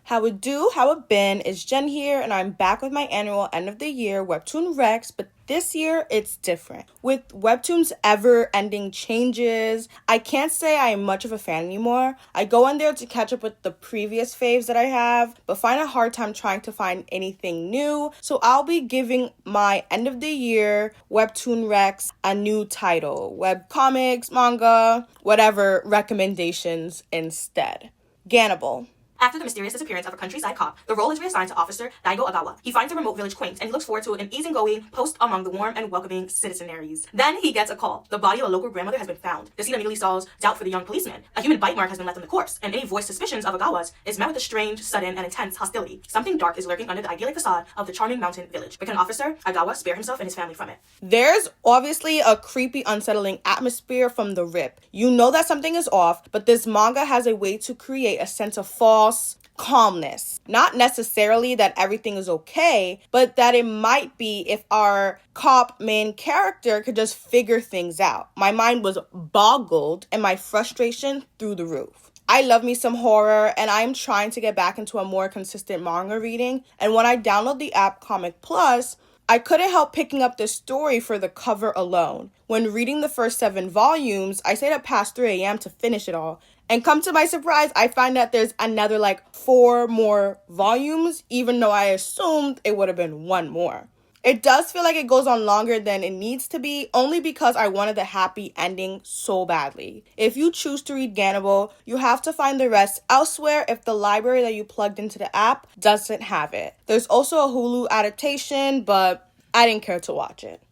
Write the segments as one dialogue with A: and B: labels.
A: How it do, how it been, is Jen here, and I'm back with my annual end of the year Webtoon Recs, but this year it's different. With Webtoons ever-ending changes, I can't say I am much of a fan anymore. I go in there to catch up with the previous faves that I have, but find a hard time trying to find anything new, so I'll be giving my end of the year Webtoon Recs a new title, webcomics, manga, whatever recommendations instead. Gannibal.
B: After the mysterious disappearance of a countryside cop, the role is reassigned to Officer Daigo Agawa. He finds a remote village quaint, and he looks forward to an easygoing post among the warm and welcoming citizenaries. Then he gets a call. The body of a local grandmother has been found. The scene immediately stalls doubt for the young policeman. A human bite mark has been left on the corpse, and any voiced suspicions of Agawa's is met with a strange, sudden, and intense hostility. Something dark is lurking under the idyllic facade of the charming mountain village. But can Officer Agawa spare himself and his family from it?
A: There's obviously a creepy, unsettling atmosphere from the rip. You know that something is off, but this manga has a way to create a sense of false calmness. Not necessarily that everything is okay, but that it might be if our cop main character could just figure things out. My mind was boggled and my frustration through the roof. I love me some horror, and I am trying to get back into a more consistent manga reading, and when I download the app Comic Plus, I couldn't help picking up this story for the cover alone. When reading the first 7 volumes, I stayed up past 3 a.m. to finish it all. And come to my surprise, I find that there's another 4 more volumes, even though I assumed it would have been 1 more. It does feel like it goes on longer than it needs to be, only because I wanted the happy ending so badly. If you choose to read Gannibal, you have to find the rest elsewhere if the library that you plugged into the app doesn't have it. There's also a Hulu adaptation, but I didn't care to watch it.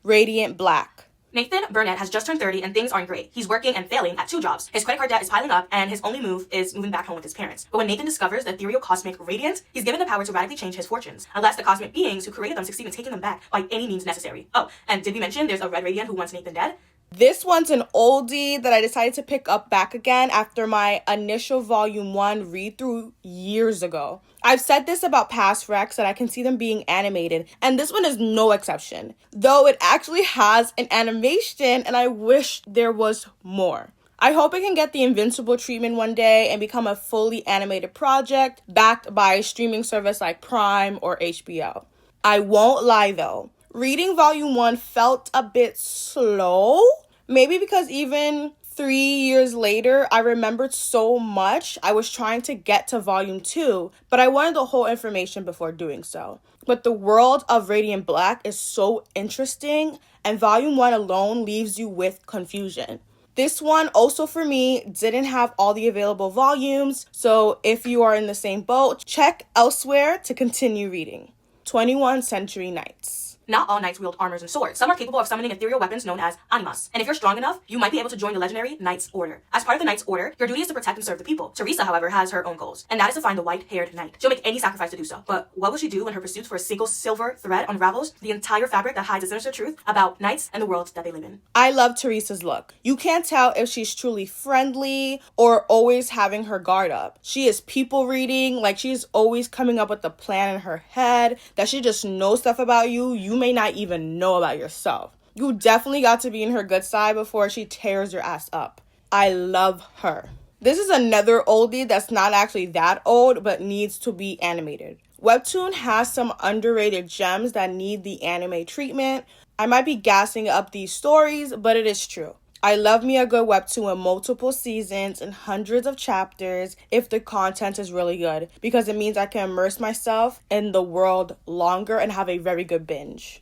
A: Radiant Black.
B: Nathan Burnett has just turned 30 and things aren't great. He's working and failing at 2 jobs. His credit card debt is piling up and his only move is moving back home with his parents. But when Nathan discovers the ethereal cosmic radiant, he's given the power to radically change his fortunes, unless the cosmic beings who created them succeed in taking them back by any means necessary. Oh, and did we mention there's a red radiant who wants Nathan dead?
A: This one's an oldie that I decided to pick up back again after my initial volume 1 read-through years ago. I've said this about past recs that I can see them being animated, and this one is no exception. Though it actually has an animation, and I wish there was more. I hope it can get the Invincible treatment one day and become a fully animated project backed by a streaming service like Prime or HBO. I won't lie though. Reading volume 1 felt a bit slow. Maybe because even 3 years later, I remembered so much. I was trying to get to volume 2, but I wanted the whole information before doing so. But the world of Radiant Black is so interesting, and volume 1 alone leaves you with confusion. This one also for me didn't have all the available volumes, so if you are in the same boat, check elsewhere to continue reading. 21st Century Knights.
B: Not all knights wield armors and swords. Some are capable of summoning ethereal weapons known as animas. And if you're strong enough, you might be able to join the legendary Knight's Order. As part of the Knight's Order, your duty is to protect and serve the people. Teresa, however, has her own goals, and that is to find the white-haired knight. She'll make any sacrifice to do so. But what will she do when her pursuit for a single silver thread unravels the entire fabric that hides a sinister truth about knights and the world that they live in?
A: I love Teresa's look. You can't tell if she's truly friendly or always having her guard up. She is people reading, she's always coming up with a plan in her head, that she just knows stuff about you may not even know about yourself. You definitely got to be in her good side before she tears your ass up. I love her. This is another oldie that's not actually that old but needs to be animated. Webtoon has some underrated gems that need the anime treatment. I might be gassing up these stories, but it is true. I love me a good webtoon with multiple seasons and hundreds of chapters if the content is really good, because it means I can immerse myself in the world longer and have a very good binge.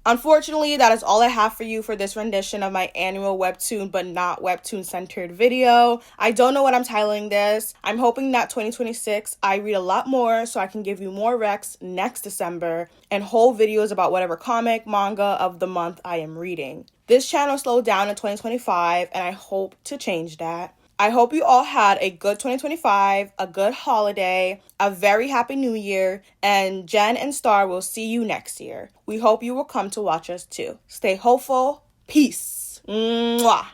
A: Unfortunately, that is all I have for you for this rendition of my annual webtoon but not webtoon-centered video. I don't know what I'm titling this. I'm hoping that 2026 I read a lot more so I can give you more recs next December and whole videos about whatever comic, manga of the month I am reading. This channel slowed down in 2025 and I hope to change that. I hope you all had a good 2025, a good holiday, a very happy new year, and Jen and Star will see you next year. We hope you will come to watch us too. Stay hopeful. Peace. Mwah.